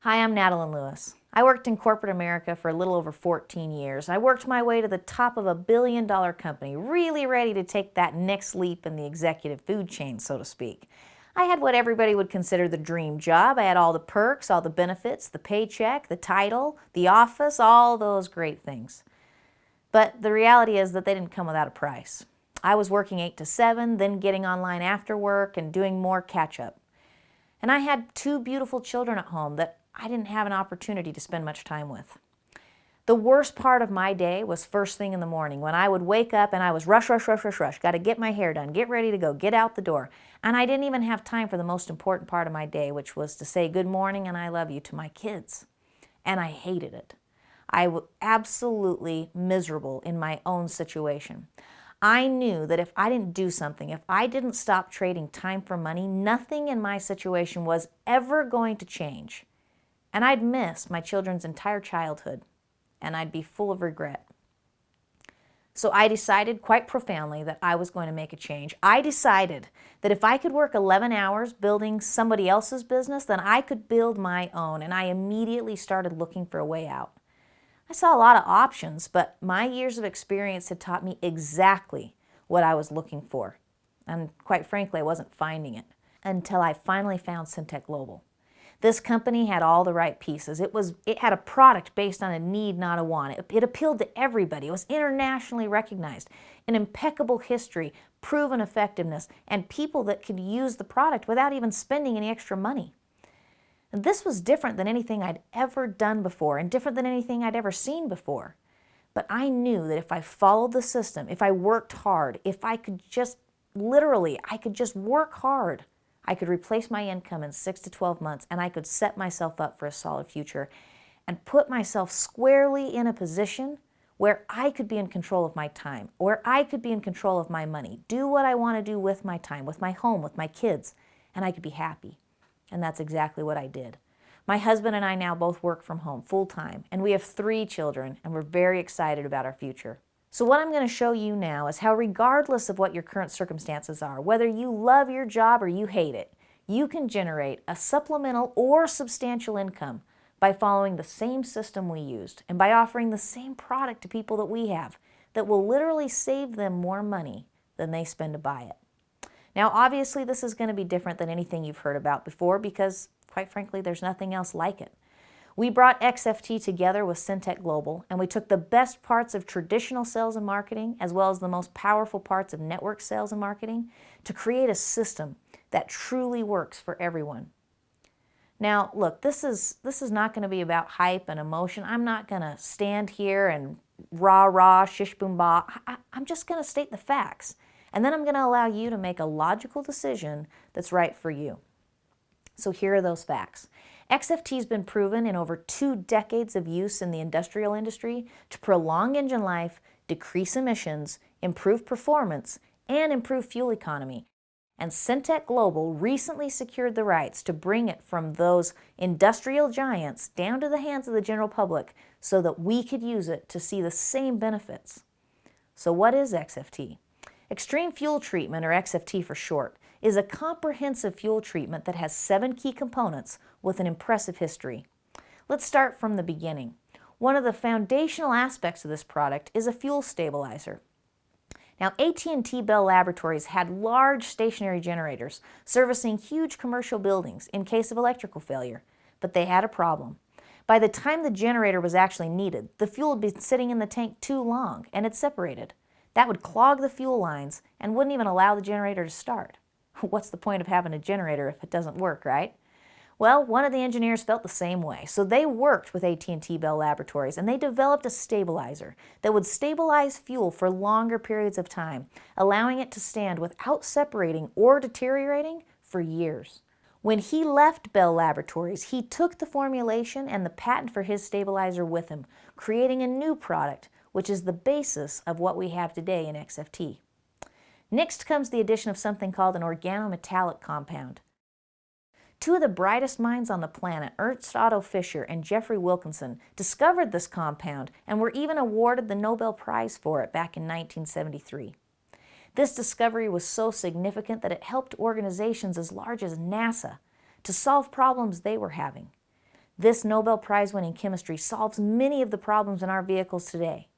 Hi, I'm Natalie Lewis. I worked in corporate America for a little over 14 years. I worked my way to the top of a billion-dollar company, really ready to take that next leap in the executive food chain, so to speak. I had what everybody would consider the dream job. I had all the perks, all the benefits, the paycheck, the title, the office, all those great things. But the reality is that they didn't come without a price. I was working 8 to 7, then getting online after work and doing more catch-up. And I had 2 beautiful children at home that I didn't have an opportunity to spend much time with. The worst part of my day was first thing in the morning when I would wake up and I was rush, got to get my hair done, get ready to go, get out the door. And I didn't even have time for the most important part of my day, which was to say good morning and I love you to my kids. And I hated it. I was absolutely miserable in my own situation. I knew that if I didn't do something, if I didn't stop trading time for money, nothing in my situation was ever going to change. And I'd miss my children's entire childhood, and I'd be full of regret. So I decided quite profoundly that I was going to make a change. I decided that if I could work 11 hours building somebody else's business, then I could build my own, and I immediately started looking for a way out. I saw a lot of options, but my years of experience had taught me exactly what I was looking for. And quite frankly, I wasn't finding it until I finally found Syntec Global. This company had all the right pieces. It had a product based on a need, not a want. It appealed to everybody. It was internationally recognized, an impeccable history, proven effectiveness, and people that could use the product without even spending any extra money. And this was different than anything I'd ever done before and different than anything I'd ever seen before. But I knew that if I followed the system, if I worked hard, if I could just work hard, I could replace my income in 6 to 12 months and I could set myself up for a solid future and put myself squarely in a position where I could be in control of my time, where I could be in control of my money, do what I want to do with my time, with my home, with my kids, and I could be happy. And that's exactly what I did. My husband and I now both work from home full-time, and we have 3 children, and we're very excited about our future. So what I'm going to show you now is how, regardless of what your current circumstances are, whether you love your job or you hate it, you can generate a supplemental or substantial income by following the same system we used and by offering the same product to people that we have that will literally save them more money than they spend to buy it. Now, obviously, this is going to be different than anything you've heard about before because, quite frankly, there's nothing else like it. We brought XFT together with Syntec Global, and we took the best parts of traditional sales and marketing, as well as the most powerful parts of network sales and marketing, to create a system that truly works for everyone. Now, look, this is not going to be about hype and emotion. I'm not going to stand here and rah-rah, shish-boom-bah. I'm just going to state the facts, and then I'm going to allow you to make a logical decision that's right for you. So here are those facts. XFT has been proven in over 2 decades of use in the industrial industry to prolong engine life, decrease emissions, improve performance, and improve fuel economy. And Syntec Global recently secured the rights to bring it from those industrial giants down to the hands of the general public so that we could use it to see the same benefits. So what is XFT? Xtreme Fuel Treatment, or XFT for short, is a comprehensive fuel treatment that has 7 key components with an impressive history. Let's start from the beginning. One of the foundational aspects of this product is a fuel stabilizer. Now, AT&T Bell Laboratories had large stationary generators servicing huge commercial buildings in case of electrical failure, but they had a problem. By the time the generator was actually needed, the fuel had been sitting in the tank too long and it separated. That would clog the fuel lines and wouldn't even allow the generator to start. What's the point of having a generator if it doesn't work, right? Well, one of the engineers felt the same way, so they worked with AT&T Bell Laboratories and they developed a stabilizer that would stabilize fuel for longer periods of time, allowing it to stand without separating or deteriorating for years. When he left Bell Laboratories, he took the formulation and the patent for his stabilizer with him, creating a new product, which is the basis of what we have today in XFT. Next comes the addition of something called an organometallic compound. 2 of the brightest minds on the planet, Ernst Otto Fischer and Jeffrey Wilkinson, discovered this compound and were even awarded the Nobel Prize for it back in 1973. This discovery was so significant that it helped organizations as large as NASA to solve problems they were having. This Nobel Prize-winning chemistry solves many of the problems in our vehicles today.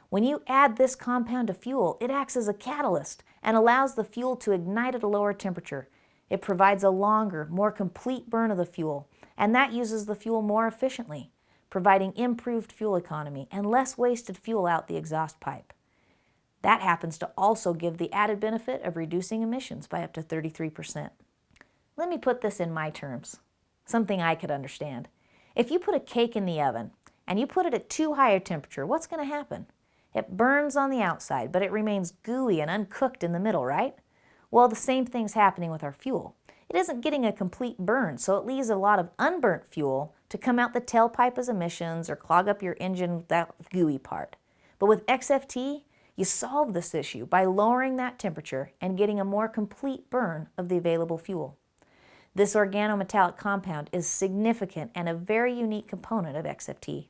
When you add this compound to fuel, it acts as a catalyst and allows the fuel to ignite at a lower temperature. It provides a longer, more complete burn of the fuel, and that uses the fuel more efficiently, providing improved fuel economy and less wasted fuel out the exhaust pipe. That happens to also give the added benefit of reducing emissions by up to 33%. Let me put this in my terms, something I could understand. If you put a cake in the oven and you put it at too high a temperature, what's going to happen? It burns on the outside, but it remains gooey and uncooked in the middle, right? Well, the same thing's happening with our fuel. It isn't getting a complete burn, so it leaves a lot of unburnt fuel to come out the tailpipe as emissions or clog up your engine with that gooey part. But with XFT, you solve this issue by lowering that temperature and getting a more complete burn of the available fuel. This organometallic compound is significant and a very unique component of XFT.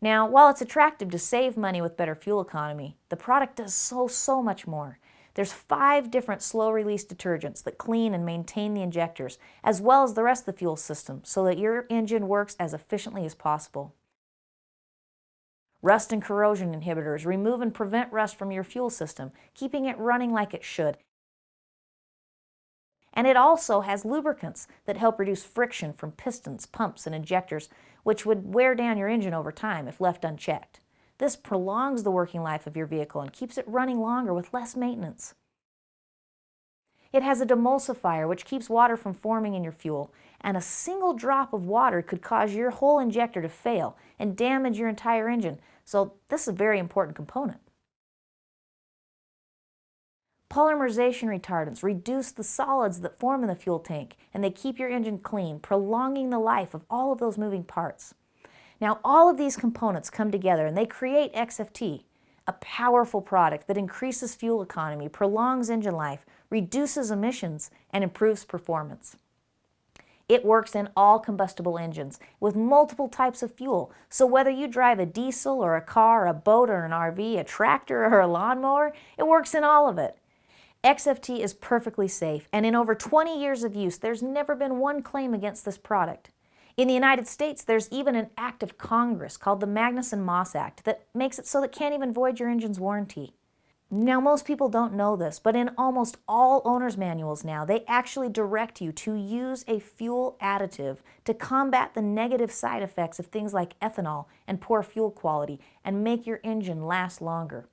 Now, while it's attractive to save money with better fuel economy, the product does so much more. There's 5 different slow-release detergents that clean and maintain the injectors, as well as the rest of the fuel system, so that your engine works as efficiently as possible. Rust and corrosion inhibitors remove and prevent rust from your fuel system, keeping it running like it should. And it also has lubricants that help reduce friction from pistons, pumps, and injectors, which would wear down your engine over time if left unchecked. This prolongs the working life of your vehicle and keeps it running longer with less maintenance. It has a demulsifier which keeps water from forming in your fuel, and a single drop of water could cause your whole injector to fail and damage your entire engine, so this is a very important component. Polymerization retardants reduce the solids that form in the fuel tank, and they keep your engine clean, prolonging the life of all of those moving parts. Now, all of these components come together and they create XFT, a powerful product that increases fuel economy, prolongs engine life, reduces emissions, and improves performance. It works in all combustible engines with multiple types of fuel, so whether you drive a diesel or a car, a boat or an RV, a tractor or a lawnmower, it works in all of it. XFT is perfectly safe, and in over 20 years of use, there's never been one claim against this product. In the United States, there's even an act of Congress called the Magnuson-Moss Act that makes it so that it can't even void your engine's warranty. Now, most people don't know this, but in almost all owner's manuals now, they actually direct you to use a fuel additive to combat the negative side effects of things like ethanol and poor fuel quality and make your engine last longer.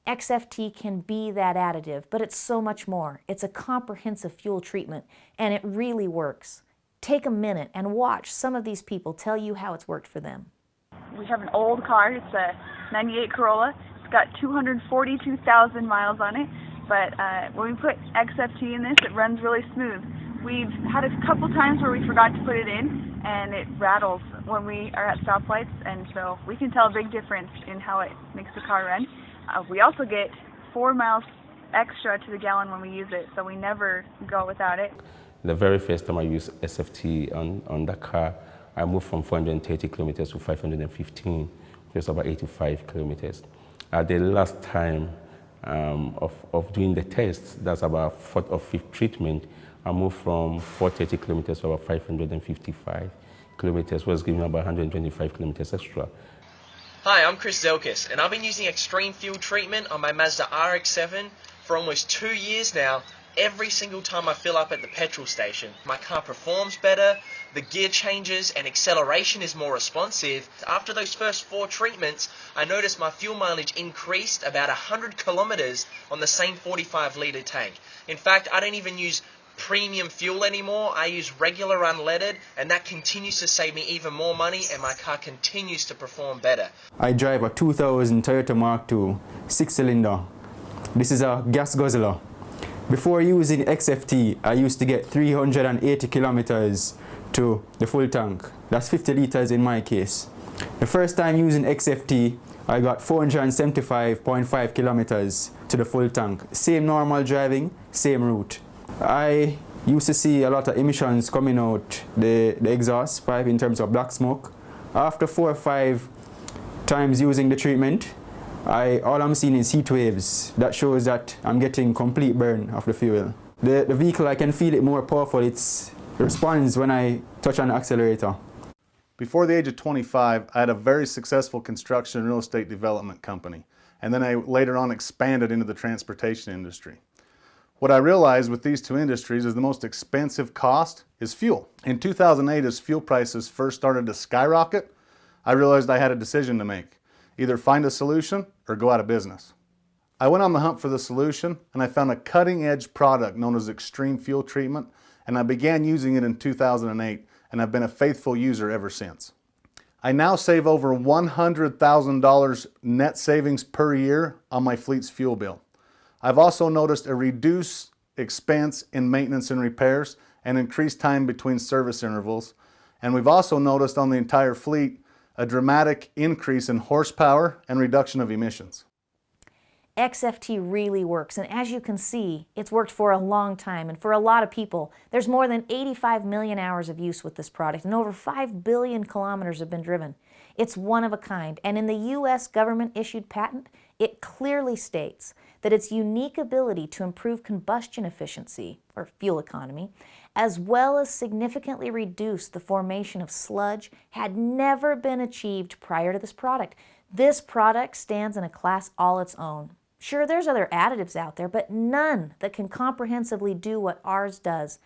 XFT can be that additive, but it's so much more. It's a comprehensive fuel treatment, and it really works. Take a minute and watch some of these people tell you how it's worked for them. We have an old car. It's a 98 Corolla. It's got 242,000 miles on it, but when we put XFT in this, it runs really smooth. We've had a couple times where we forgot to put it in, and it rattles when we are at stoplights, and so we can tell a big difference in how it makes the car run. We also get 4 miles extra to the gallon when we use it, so we never go without it. The very first time I used SFT on that car, I moved from 430 kilometers to 515, which is about 85 kilometers. At the last time of doing the test, that's about 4th or 5th treatment, I moved from 430 kilometers to about 555 kilometers, was giving about 125 kilometers extra. Hi, I'm Chris Zelkis, and I've been using Xtreme fuel treatment on my Mazda RX-7 for almost 2 years now. Every single time I fill up at the petrol station, my car performs better, the gear changes, and acceleration is more responsive. After those first 4 treatments, I noticed my fuel mileage increased about 100 kilometers on the same 45-litre tank. In fact, I don't even use premium fuel anymore. I use regular unleaded, and that continues to save me even more money, and my car continues to perform better. I drive a 2000 Toyota Mark II 6-cylinder. This is a gas guzzler. Before using XFT, I used to get 380 kilometers to the full tank. That's 50 liters in my case. The first time using XFT, I got 475.5 kilometers to the full tank. Same normal driving, same route. I used to see a lot of emissions coming out the exhaust pipe in terms of black smoke. After 4 or 5 times using the treatment, all I'm seeing is heat waves. That shows that I'm getting complete burn of the fuel. The vehicle, I can feel it more powerful. It responds when I touch on the accelerator. Before the age of 25, I had a very successful construction and real estate development company, and then I later on expanded into the transportation industry. What I realized with these two industries is the most expensive cost is fuel. In 2008, as fuel prices first started to skyrocket, I realized I had a decision to make. Either find a solution or go out of business. I went on the hunt for the solution, and I found a cutting-edge product known as Xtreme fuel treatment, and I began using it in 2008, and I've been a faithful user ever since. I now save over $100,000 net savings per year on my fleet's fuel bill. I've also noticed a reduced expense in maintenance and repairs and increased time between service intervals. And we've also noticed on the entire fleet a dramatic increase in horsepower and reduction of emissions. XFT really works, and as you can see, it's worked for a long time, and for a lot of people. There's more than 85 million hours of use with this product, and over 5 billion kilometers have been driven. It's one of a kind, and in the U.S. government-issued patent, it clearly states that its unique ability to improve combustion efficiency, or fuel economy, as well as significantly reduce the formation of sludge, had never been achieved prior to this product. This product stands in a class all its own. Sure, there's other additives out there, but none that can comprehensively do what ours does.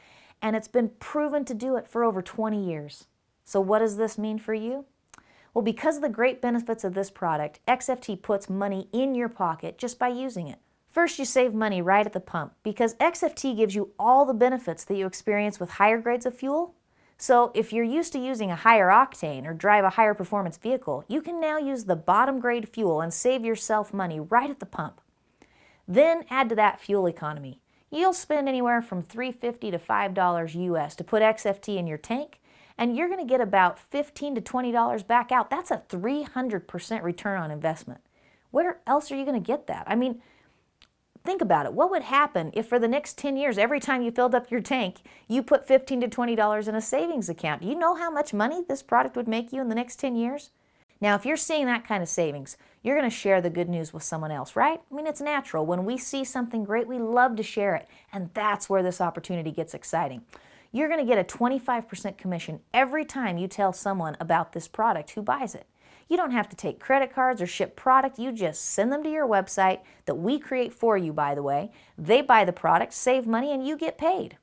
And it's been proven to do it for over 20 years. So what does this mean for you? Well, because of the great benefits of this product, XFT puts money in your pocket just by using it. First, you save money right at the pump because XFT gives you all the benefits that you experience with higher grades of fuel. So if you're used to using a higher octane or drive a higher performance vehicle, you can now use the bottom grade fuel and save yourself money right at the pump. Then add to that fuel economy. You'll spend anywhere from $3.50 to $5 US to put XFT in your tank, and you're going to get about $15 to $20 back out. That's a 300% return on investment. Where else are you going to get that? I mean, think about it. What would happen if for the next 10 years, every time you filled up your tank, you put $15 to $20 in a savings account? Do you know how much money this product would make you in the next 10 years? Now, if you're seeing that kind of savings, you're going to share the good news with someone else, right? I mean, it's natural. When we see something great, we love to share it. And that's where this opportunity gets exciting. You're going to get a 25% commission every time you tell someone about this product who buys it. You don't have to take credit cards or ship product. You just send them to your website that we create for you, by the way. They buy the product, save money, and you get paid.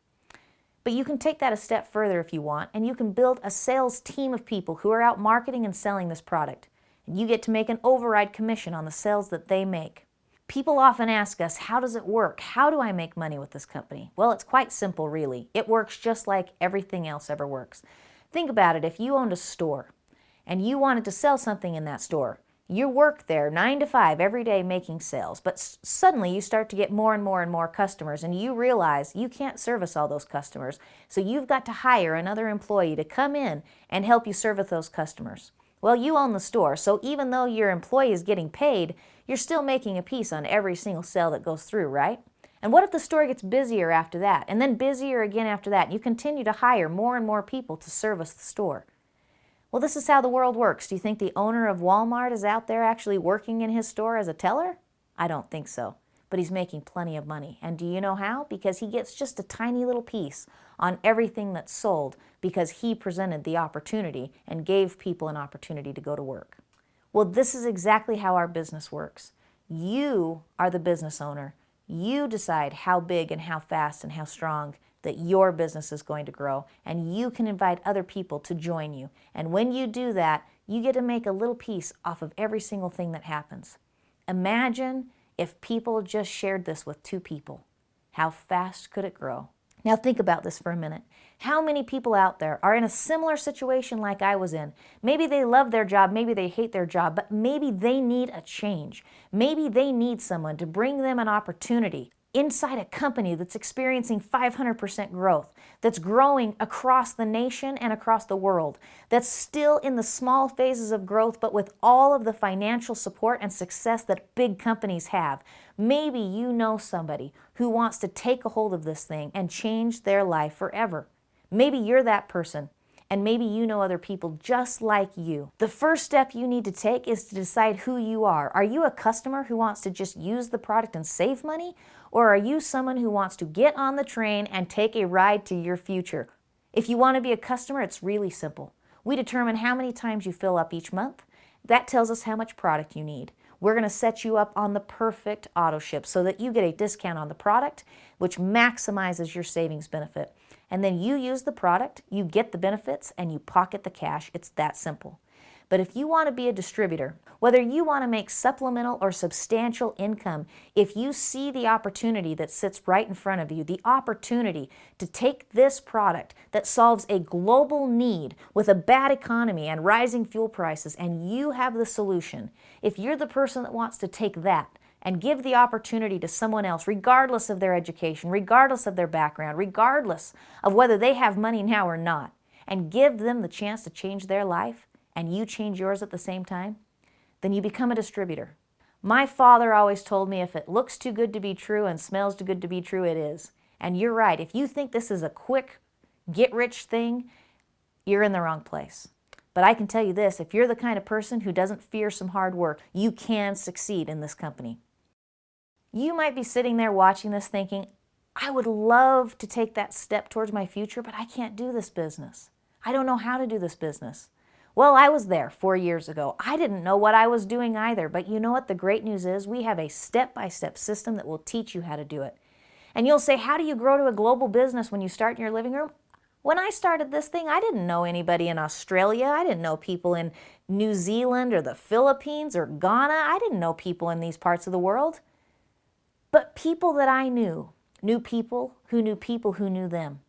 But you can take that a step further if you want, and you can build a sales team of people who are out marketing and selling this product. And you get to make an override commission on the sales that they make. People often ask us, how does it work? How do I make money with this company? Well, it's quite simple, really. It works just like everything else ever works. Think about it. If you owned a store and you wanted to sell something in that store, you work there 9 to 5 every day making sales, but suddenly you start to get more and more and more customers, and you realize you can't service all those customers, so you've got to hire another employee to come in and help you service those customers. Well, you own the store, so even though your employee is getting paid, you're still making a piece on every single sale that goes through, right? And what if the store gets busier after that, and then busier again after that, and you continue to hire more and more people to service the store? Well, this is how the world works. Do you think the owner of Walmart is out there actually working in his store as a teller? I don't think so. But he's making plenty of money. And do you know how? Because he gets just a tiny little piece on everything that's sold because he presented the opportunity and gave people an opportunity to go to work. Well, this is exactly how our business works. You are the business owner. You decide how big and how fast and how strong that your business is going to grow, and you can invite other people to join you. And when you do that, you get to make a little piece off of every single thing that happens. Imagine if people just shared this with 2 people. How fast could it grow? Now think about this for a minute. How many people out there are in a similar situation like I was in? Maybe they love their job, maybe they hate their job, but maybe they need a change. Maybe they need someone to bring them an opportunity inside a company that's experiencing 500% growth, that's growing across the nation and across the world, that's still in the small phases of growth, but with all of the financial support and success that big companies have. Maybe you know somebody who wants to take a hold of this thing and change their life forever. Maybe you're that person, and maybe you know other people just like you. The first step you need to take is to decide who you are. Are you a customer who wants to just use the product and save money? Or are you someone who wants to get on the train and take a ride to your future? If you want to be a customer, it's really simple. We determine how many times you fill up each month. That tells us how much product you need. We're going to set you up on the perfect auto ship so that you get a discount on the product, which maximizes your savings benefit. And then you use the product, you get the benefits, and you pocket the cash. It's that simple. But if you want to be a distributor, whether you want to make supplemental or substantial income, if you see the opportunity that sits right in front of you, the opportunity to take this product that solves a global need with a bad economy and rising fuel prices, and you have the solution, if you're the person that wants to take that and give the opportunity to someone else, regardless of their education, regardless of their background, regardless of whether they have money now or not, and give them the chance to change their life, and you change yours at the same time, then you become a distributor. My father always told me if it looks too good to be true and smells too good to be true, it is. And you're right. If you think this is a quick, get-rich thing, you're in the wrong place. But I can tell you this, if you're the kind of person who doesn't fear some hard work, you can succeed in this company. You might be sitting there watching this thinking, I would love to take that step towards my future, but I can't do this business. I don't know how to do this business. Well, I was there 4 years ago. I didn't know what I was doing either, but you know what the great news is? We have a step-by-step system that will teach you how to do it. And you'll say, how do you grow to a global business when you start in your living room? When I started this thing, I didn't know anybody in Australia. I didn't know people in New Zealand or the Philippines or Ghana. I didn't know people in these parts of the world. But people that I knew people who knew people who knew them.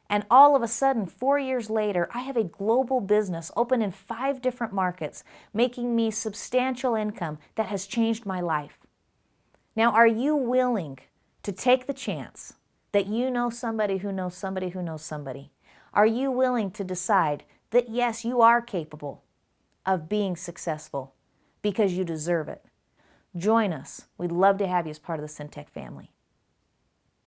And all of a sudden, 4 years later, I have a global business open in 5 different markets, making me substantial income that has changed my life. Now, are you willing to take the chance that you know somebody who knows somebody who knows somebody? Are you willing to decide that, yes, you are capable of being successful because you deserve it? Join us. We'd love to have you as part of the Syntech family.